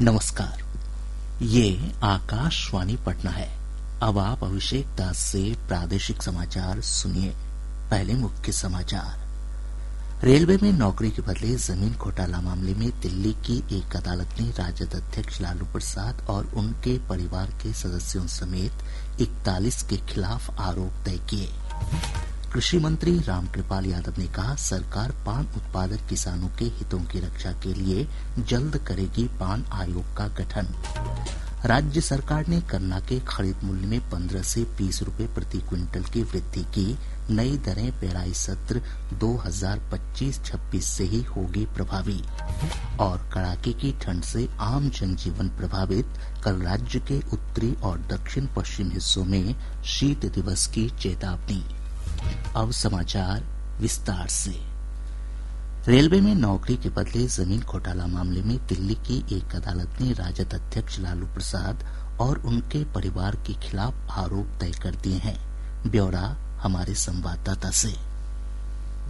नमस्कार, ये आकाशवाणी पटना है। अब आप अभिषेक दास से प्रादेशिक समाचार सुनिए। पहले मुख्य समाचार। रेलवे में नौकरी के बदले जमीन घोटाला मामले में दिल्ली की एक अदालत ने राजद अध्यक्ष लालू प्रसाद और उनके परिवार के सदस्यों समेत 41 के खिलाफ आरोप तय किए। कृषि मंत्री रामकृपाल यादव ने कहा, सरकार पान उत्पादक किसानों के हितों की रक्षा के लिए जल्द करेगी पान आयोग का गठन। राज्य सरकार ने गन्ना के खरीद मूल्य में 15 से 20 रुपए प्रति क्विंटल की वृद्धि की। नई दरें पेराई सत्र 2025-26 से ही होगी प्रभावी। और कड़ाके की ठंड से आम जनजीवन प्रभावित। कल राज्य के उत्तरी और दक्षिण पश्चिम हिस्सों में शीत दिवस की चेतावनी। अब समाचार विस्तार से। रेलवे में नौकरी के बदले जमीन घोटाला मामले में दिल्ली की एक अदालत ने राजद अध्यक्ष लालू प्रसाद और उनके परिवार के खिलाफ आरोप तय कर दिए हैं। ब्यौरा हमारे संवाददाता से।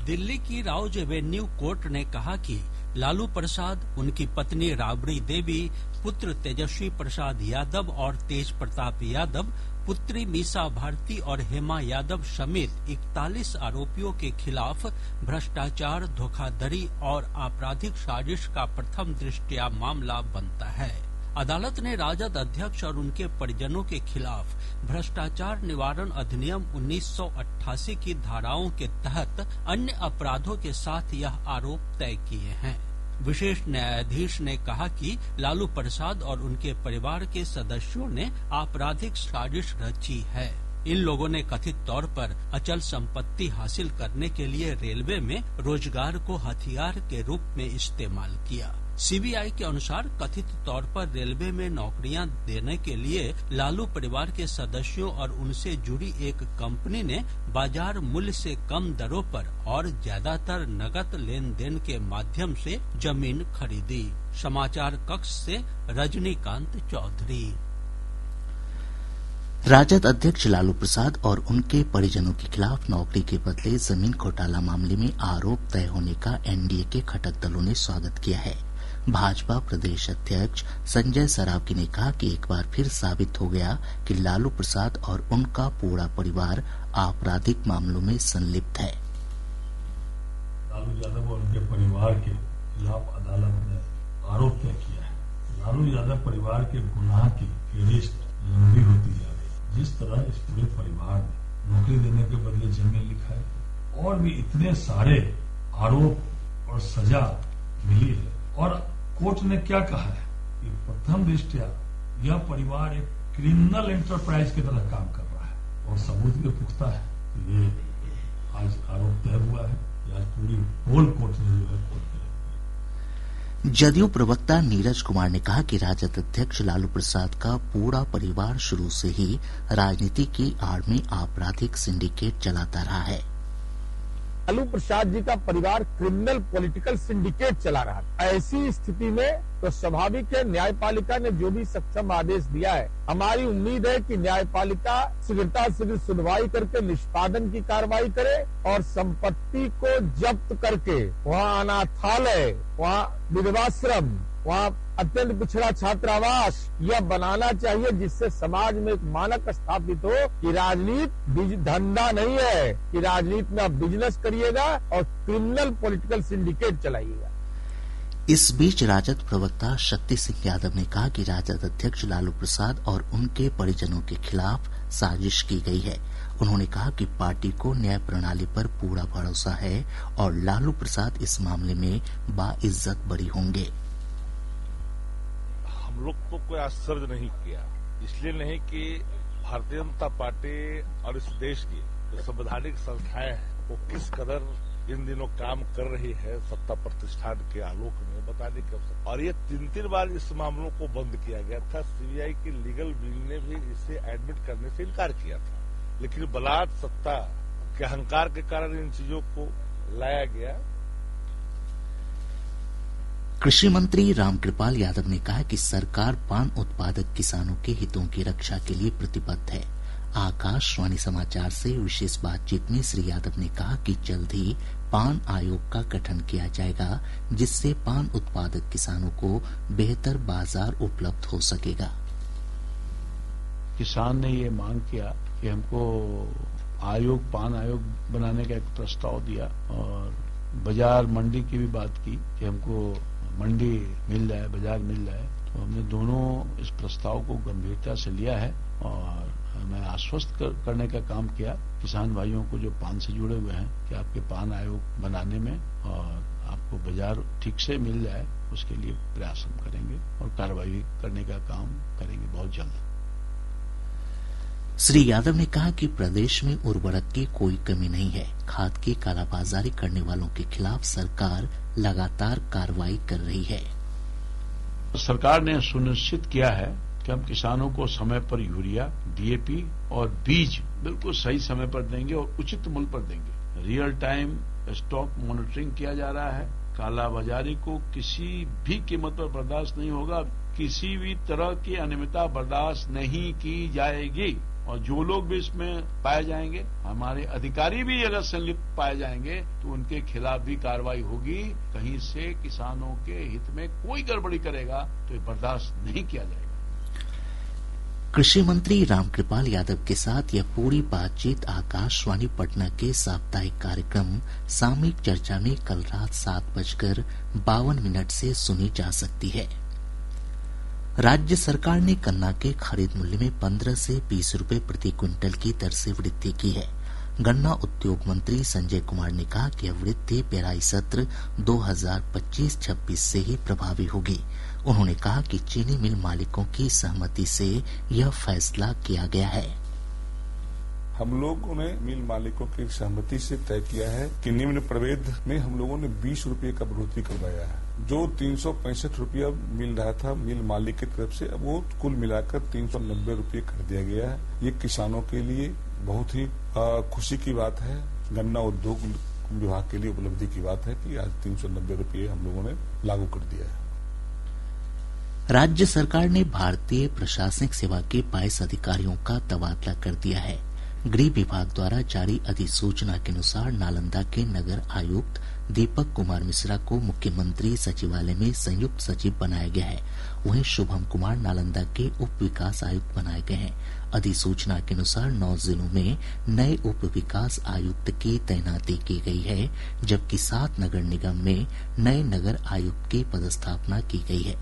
दिल्ली की राउज एवेन्यू कोर्ट ने कहा कि लालू प्रसाद, उनकी पत्नी राबड़ी देवी, पुत्र तेजस्वी प्रसाद यादव और तेज प्रताप यादव, पुत्री मीसा भारती और हेमा यादव समेत 41 आरोपियों के खिलाफ भ्रष्टाचार, धोखाधड़ी और आपराधिक साजिश का प्रथम दृष्टया मामला बनता है। अदालत ने राजद अध्यक्ष और उनके परिजनों के खिलाफ भ्रष्टाचार निवारण अधिनियम 1988 की धाराओं के तहत अन्य अपराधों के साथ यह आरोप तय किए हैं। विशेष न्यायाधीश ने कहा कि लालू प्रसाद और उनके परिवार के सदस्यों ने आपराधिक साजिश रची है। इन लोगों ने कथित तौर पर अचल संपत्ति हासिल करने के लिए रेलवे में रोजगार को हथियार के रूप में इस्तेमाल किया। सीबीआई के अनुसार कथित तौर पर रेलवे में नौकरियां देने के लिए लालू परिवार के सदस्यों और उनसे जुड़ी एक कंपनी ने बाजार मूल्य से कम दरों पर और ज्यादातर नकद लेन देन के माध्यम से जमीन खरीदी। समाचार कक्ष से रजनीकांत चौधरी। राजद अध्यक्ष लालू प्रसाद और उनके परिजनों के खिलाफ नौकरी के बदले जमीन घोटाला मामले में आरोप तय होने का एनडीए के घटक दलों ने स्वागत किया है। भाजपा प्रदेश अध्यक्ष संजय सरावगी ने कहा कि एक बार फिर साबित हो गया कि लालू प्रसाद और उनका पूरा परिवार आपराधिक मामलों में संलिप्त है। लालू यादव और उनके परिवार के खिलाफ अदालत ने आरोप तय किया है। लालू यादव परिवार के गुनाह की फेहरिस्त लंबी होती जा रही है। जिस तरह इस पूरे परिवार ने नौकरी देने के बदले जमीन लिखा है और भी इतने सारे आरोप और सजा मिली है। और कोर्ट ने क्या कहा है कि प्रथम दृष्टया यह परिवार एक क्रिमिनल एंटरप्राइज की तरह काम कर रहा है और सबूत भी पुख्ता है। तो ये आज आरोप तय हुआ है। आज पूरी होल कोर्ट ने जो है कोर्ट में। जदयू प्रवक्ता नीरज कुमार ने कहा कि राजद अध्यक्ष लालू प्रसाद का पूरा परिवार शुरू से ही राजनीति की आड़ में आपराधिक सिंडिकेट चलाता रहा है। लालू प्रसाद जी का परिवार क्रिमिनल पॉलिटिकल सिंडिकेट चला रहा है। ऐसी स्थिति में तो स्वाभाविक है, न्यायपालिका ने जो भी सक्षम आदेश दिया है, हमारी उम्मीद है कि न्यायपालिका शीघ्र सुनवाई करके निष्पादन की कार्रवाई करे और संपत्ति को जब्त करके वहाँ अनाथालय, वहाँ विधवाश्रम, वहाँ अत्यंत पिछड़ा छात्रावास यह बनाना चाहिए, जिससे समाज में एक मानक स्थापित हो कि राजनीति धंधा नहीं है, कि राजनीति में आप बिजनेस करिएगा और क्रिमिनल पॉलिटिकल सिंडिकेट चलाइएगा। इस बीच राजद प्रवक्ता शक्ति सिंह यादव ने कहा कि राजद अध्यक्ष लालू प्रसाद और उनके परिजनों के खिलाफ साजिश की गई है। उन्होंने कहा कि पार्टी को न्याय प्रणाली पर पूरा भरोसा है और लालू प्रसाद इस मामले में बाइज्जत बरी होंगे। हम लोग को कोई आश्चर्य नहीं किया, इसलिए नहीं कि भारतीय जनता पार्टी और इस देश की जो संवैधानिक संस्थाएं हैं वो किस कदर इन दिनों काम कर रही है सत्ता प्रतिष्ठान के आलोक में बताने की आवश्यकता। और ये 3 बार इस मामलों को बंद किया गया था। सीबीआई की लीगल विंग ने भी इसे एडमिट करने से इनकार किया था, लेकिन बलात् सत्ता के अहंकार के कारण इन चीजों को लाया गया। कृषि मंत्री रामकृपाल यादव ने कहा कि सरकार पान उत्पादक किसानों के हितों की रक्षा के लिए प्रतिबद्ध है। आकाशवाणी समाचार से विशेष बातचीत में श्री यादव ने कहा कि जल्द ही पान आयोग का गठन किया जाएगा, जिससे पान उत्पादक किसानों को बेहतर बाजार उपलब्ध हो सकेगा। किसान ने ये मांग किया कि हमको पान आयोग बनाने का एक प्रस्ताव दिया और बाजार मंडी की भी बात की कि हमको मंडी मिल जाए, बाजार मिल जाए। तो हमने दोनों इस प्रस्ताव को गंभीरता से लिया है और मैं आश्वस्त करने का काम किया किसान भाइयों को जो पान से जुड़े हुए हैं कि आपके पान आयोग बनाने में और आपको बाजार ठीक से मिल जाए, उसके लिए प्रयास हम करेंगे और कार्रवाई करने का काम करेंगे बहुत जल्द। श्री यादव ने कहा कि प्रदेश में उर्वरक की कोई कमी नहीं है। खाद की कालाबाजारी करने वालों के खिलाफ सरकार लगातार कार्रवाई कर रही है। सरकार ने सुनिश्चित किया है कि हम किसानों को समय पर यूरिया, डीएपी और बीज बिल्कुल सही समय पर देंगे और उचित मूल्य पर देंगे। रियल टाइम स्टॉक मॉनिटरिंग किया जा रहा है। कालाबाजारी को किसी भी कीमत पर बर्दाश्त नहीं होगा। किसी भी तरह की अनियमितता बर्दाश्त नहीं की जाएगी और जो लोग भी इसमें पाए जाएंगे, हमारे अधिकारी भी अगर संलिप्त पाए जाएंगे तो उनके खिलाफ भी कार्रवाई होगी। कहीं से किसानों के हित में कोई गड़बड़ी करेगा तो ये बर्दाश्त नहीं किया जाएगा। कृषि मंत्री रामकृपाल यादव के साथ यह पूरी बातचीत आकाशवाणी पटना के साप्ताहिक कार्यक्रम सामयिक चर्चा में कल रात 7:52 से सुनी जा सकती है। राज्य सरकार ने गन्ना के खरीद मूल्य में 15 से 20 रुपए प्रति क्विंटल की दर से वृद्धि की है। गन्ना उद्योग मंत्री संजय कुमार ने कहा कि यह वृद्धि पेराई सत्र 2025-26 से ही प्रभावी होगी। उन्होंने कहा कि चीनी मिल मालिकों की सहमति से यह फैसला किया गया है। हम लोगों ने मिल मालिकों की सहमति से तय किया है कि निम्न प्रभेद में हम लोगों ने 20 रुपये का बढ़ोतरी करवाया है। जो 365 रुपया मिल रहा था मिल मालिक की तरफ से, अब वो कुल मिलाकर 390 रुपये कर दिया गया है। ये किसानों के लिए बहुत ही खुशी की बात है। गन्ना उद्योग विभाग के लिए उपलब्धि की बात है कि आज 390 रुपये हम लोगों ने लागू कर दिया है। राज्य सरकार ने भारतीय प्रशासनिक सेवा के 22 अधिकारियों का तबादला कर दिया है। गृह विभाग द्वारा जारी अधिसूचना के अनुसार नालंदा के नगर आयुक्त दीपक कुमार मिश्रा को मुख्यमंत्री सचिवालय में संयुक्त सचिव बनाया गया है। वहीं शुभम कुमार नालंदा के उप विकास आयुक्त बनाए गए हैं। अधिसूचना के अनुसार 9 जिलों में नए उप विकास आयुक्त की तैनाती की गई है, जबकि 7 नगर निगम में नए नगर आयुक्त की पदस्थापना की गई है।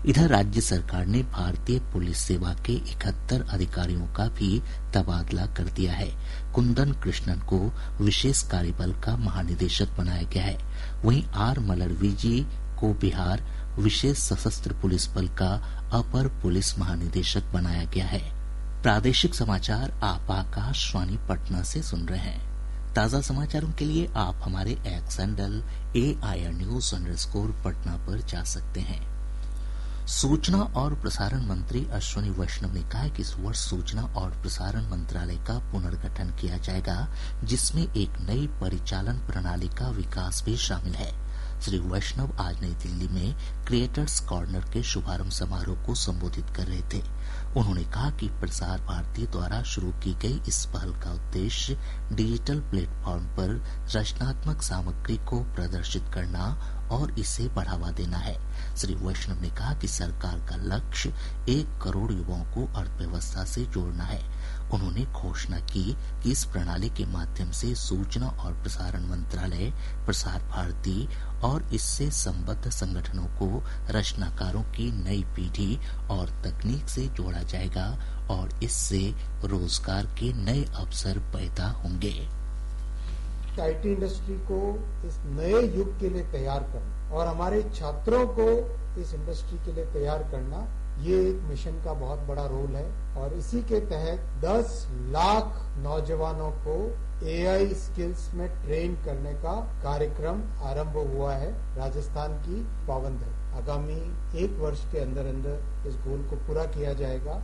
इधर राज्य सरकार ने भारतीय पुलिस सेवा के 71 अधिकारियों का भी तबादला कर दिया है। कुंदन कृष्णन को विशेष कार्यबल का महानिदेशक बनाया गया है। वहीं आर मलरवीजी को बिहार विशेष सशस्त्र पुलिस बल का अपर पुलिस महानिदेशक बनाया गया है। प्रादेशिक समाचार आप आकाशवाणी पटना से सुन रहे हैं। ताजा समाचारों के लिए आप हमारे एक्स हैंडल AIRnews_पटना पर जा सकते हैं। सूचना और प्रसारण मंत्री अश्विनी वैष्णव ने कहा है कि इस वर्ष सूचना और प्रसारण मंत्रालय का पुनर्गठन किया जाएगा, जिसमें एक नई परिचालन प्रणाली का विकास भी शामिल है। श्री वैष्णव आज नई दिल्ली में क्रिएटर्स कॉर्नर के शुभारंभ समारोह को संबोधित कर रहे थे। उन्होंने कहा कि प्रसार भारती द्वारा शुरू की गई इस पहल का उद्देश्य डिजिटल प्लेटफॉर्म पर रचनात्मक सामग्री को प्रदर्शित करना और इसे बढ़ावा देना है। श्री वैष्णव ने कहा कि सरकार का लक्ष्य 1 करोड़ युवाओं को अर्थव्यवस्था से जोड़ना है। उन्होंने घोषणा की कि इस प्रणाली के माध्यम से सूचना और प्रसारण मंत्रालय, प्रसार भारती और इससे संबद्ध संगठनों को रचनाकारों की नई पीढ़ी और तकनीक से जोड़ा जाएगा और इससे रोजगार के नए अवसर पैदा होंगे। आईटी इंडस्ट्री को इस नए युग के लिए तैयार करना और हमारे छात्रों को इस इंडस्ट्री के लिए तैयार करना, ये एक मिशन का बहुत बड़ा रोल है। और इसी के तहत 10 लाख नौजवानों को AI स्किल्स में ट्रेन करने का कार्यक्रम आरंभ हुआ है। राजस्थान की पाबंद है। आगामी 1 वर्ष के अंदर अंदर इस गोल को पूरा किया जाएगा।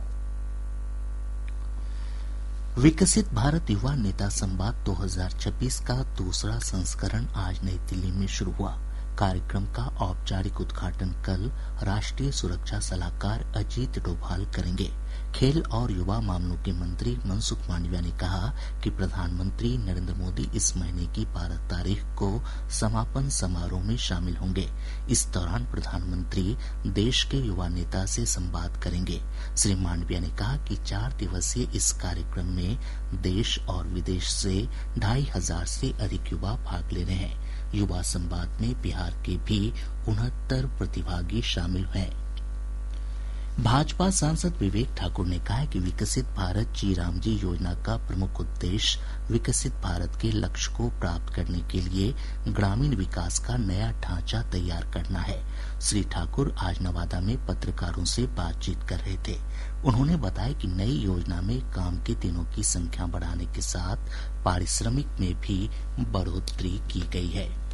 विकसित भारत युवा नेता संवाद 2026 का दूसरा संस्करण आज नई दिल्ली में शुरू हुआ। कार्यक्रम का औपचारिक उद्घाटन कल राष्ट्रीय सुरक्षा सलाहकार अजीत डोभाल करेंगे। खेल और युवा मामलों के मंत्री मनसुख मांडविया ने कहा कि प्रधानमंत्री नरेंद्र मोदी इस महीने की 12 तारीख को समापन समारोह में शामिल होंगे। इस दौरान प्रधानमंत्री देश के युवा नेता से संवाद करेंगे। श्री मांडविया ने कहा कि 4 दिवसीय इस कार्यक्रम में देश और विदेश से 2500 से अधिक युवा भाग ले रहे हैं। युवा संवाद में बिहार के भी 69 प्रतिभागी शामिल हैं। भाजपा सांसद विवेक ठाकुर ने कहा है कि विकसित भारत जी रामजी योजना का प्रमुख उद्देश्य विकसित भारत के लक्ष्य को प्राप्त करने के लिए ग्रामीण विकास का नया ढांचा तैयार करना है। श्री ठाकुर आज नवादा में पत्रकारों से बातचीत कर रहे थे। उन्होंने बताया कि नई योजना में काम के दिनों की संख्या बढ़ाने के साथ पारिश्रमिक में भी बढ़ोतरी की गई है।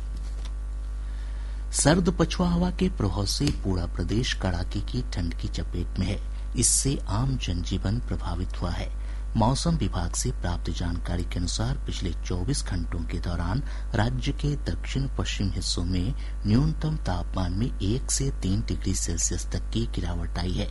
सर्द पछुआ हवा के प्रभाव से पूरा प्रदेश कड़ाके की ठंड की चपेट में है। इससे आम जनजीवन प्रभावित हुआ है। मौसम विभाग से प्राप्त जानकारी के अनुसार पिछले 24 घंटों के दौरान राज्य के दक्षिण पश्चिम हिस्सों में न्यूनतम तापमान में 1 से 3 डिग्री सेल्सियस तक की गिरावट आई है।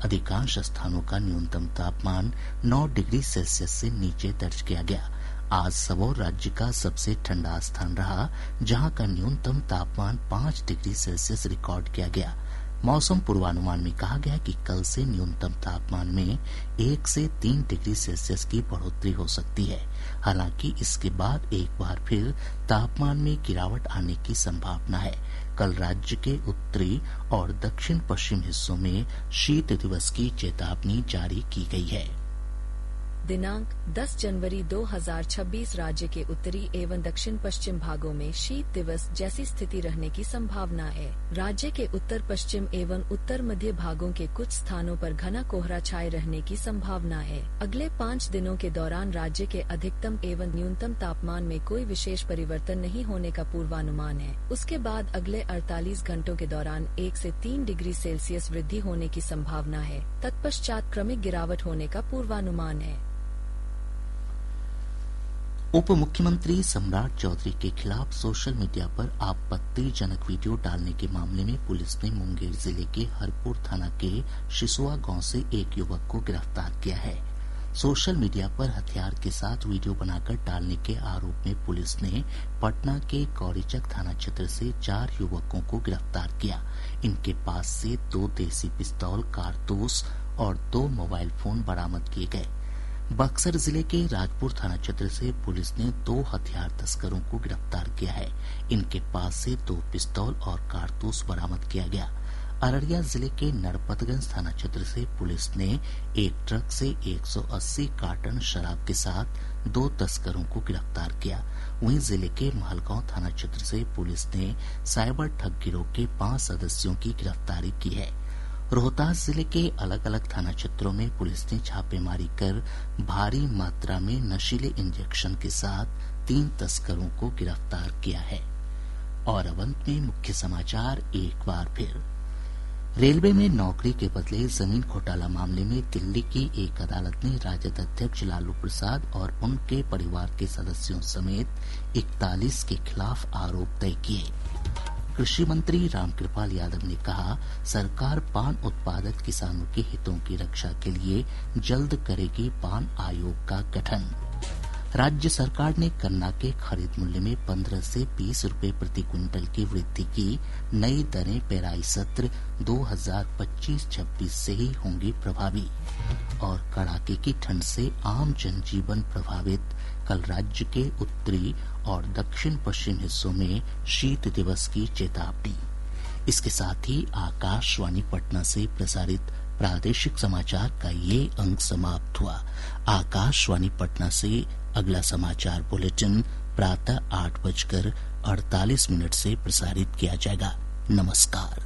अधिकांश स्थानों का न्यूनतम तापमान 9 डिग्री सेल्सियस से नीचे दर्ज किया गया। आज सबौर राज्य का सबसे ठंडा स्थान रहा, जहां का न्यूनतम तापमान 5 डिग्री सेल्सियस रिकॉर्ड किया गया। मौसम पूर्वानुमान में कहा गया कि कल से न्यूनतम तापमान में 1 से 3 डिग्री सेल्सियस की बढ़ोतरी हो सकती है। हालांकि इसके बाद एक बार फिर तापमान में गिरावट आने की संभावना है। कल राज्य के उत्तरी और दक्षिण पश्चिम हिस्सों में शीत दिवस की चेतावनी जारी की गई है। दिनांक 10 जनवरी 2026 राज्य के उत्तरी एवं दक्षिण पश्चिम भागों में शीत दिवस जैसी स्थिति रहने की संभावना है। राज्य के उत्तर पश्चिम एवं उत्तर मध्य भागों के कुछ स्थानों पर घना कोहरा छाए रहने की संभावना है। अगले 5 दिनों के दौरान राज्य के अधिकतम एवं न्यूनतम तापमान में कोई विशेष परिवर्तन नहीं होने का पूर्वानुमान है। उसके बाद अगले 48 घंटों के दौरान 1 से 3 डिग्री सेल्सियस वृद्धि होने की संभावना है। तत्पश्चात क्रमिक गिरावट होने का पूर्वानुमान है। उप मुख्यमंत्री सम्राट चौधरी के खिलाफ सोशल मीडिया पर आपत्तिजनक वीडियो डालने के मामले में पुलिस ने मुंगेर जिले के हरपुर थाना के शिसुआ गांव से एक युवक को गिरफ्तार किया है। सोशल मीडिया पर हथियार के साथ वीडियो बनाकर डालने के आरोप में पुलिस ने पटना के कौरीचक थाना क्षेत्र से 4 युवकों को गिरफ्तार किया। इनके पास से 2 देसी पिस्तौल, कारतूस और 2 मोबाइल फोन बरामद किए गए। बक्सर जिले के राजपुर थाना क्षेत्र से पुलिस ने 2 हथियार तस्करों को गिरफ्तार किया है। इनके पास से 2 पिस्तौल और कारतूस बरामद किया गया। अररिया जिले के नरपतगंज थाना क्षेत्र से पुलिस ने एक ट्रक से 180 कार्टन शराब के साथ 2 तस्करों को गिरफ्तार किया। वहीं जिले के महलगांव थाना क्षेत्र से पुलिस ने साइबर ठग गिरोह के 5 सदस्यों की गिरफ्तारी की है। रोहतास जिले के अलग अलग थाना क्षेत्रों में पुलिस ने छापेमारी कर भारी मात्रा में नशीले इंजेक्शन के साथ 3 तस्करों को गिरफ्तार किया है। और अब अंत में मुख्य समाचार एक बार फिर। रेलवे में नौकरी के बदले जमीन घोटाला मामले में दिल्ली की एक अदालत ने राजद अध्यक्ष लालू प्रसाद और उनके परिवार के सदस्यों समेत 41 के खिलाफ आरोप तय किए। कृषि मंत्री रामकृपाल यादव ने कहा, सरकार पान उत्पादक किसानों के हितों की रक्षा के लिए जल्द करेगी पान आयोग का गठन। राज्य सरकार ने गन्ना के खरीद मूल्य में 15 से 20 रुपए प्रति क्विंटल की वृद्धि की। नई दरें पेराई सत्र 2025-26 से ही होंगी प्रभावी। और कड़ाके की ठंड से आम जनजीवन प्रभावित। कल राज्य के उत्तरी और दक्षिण पश्चिम हिस्सों में शीत दिवस की चेतावनी। इसके साथ ही आकाशवाणी पटना से प्रसारित प्रादेशिक समाचार का ये अंक समाप्त हुआ। आकाशवाणी पटना से अगला समाचार बुलेटिन प्रातः 8:48 से प्रसारित किया जाएगा। नमस्कार।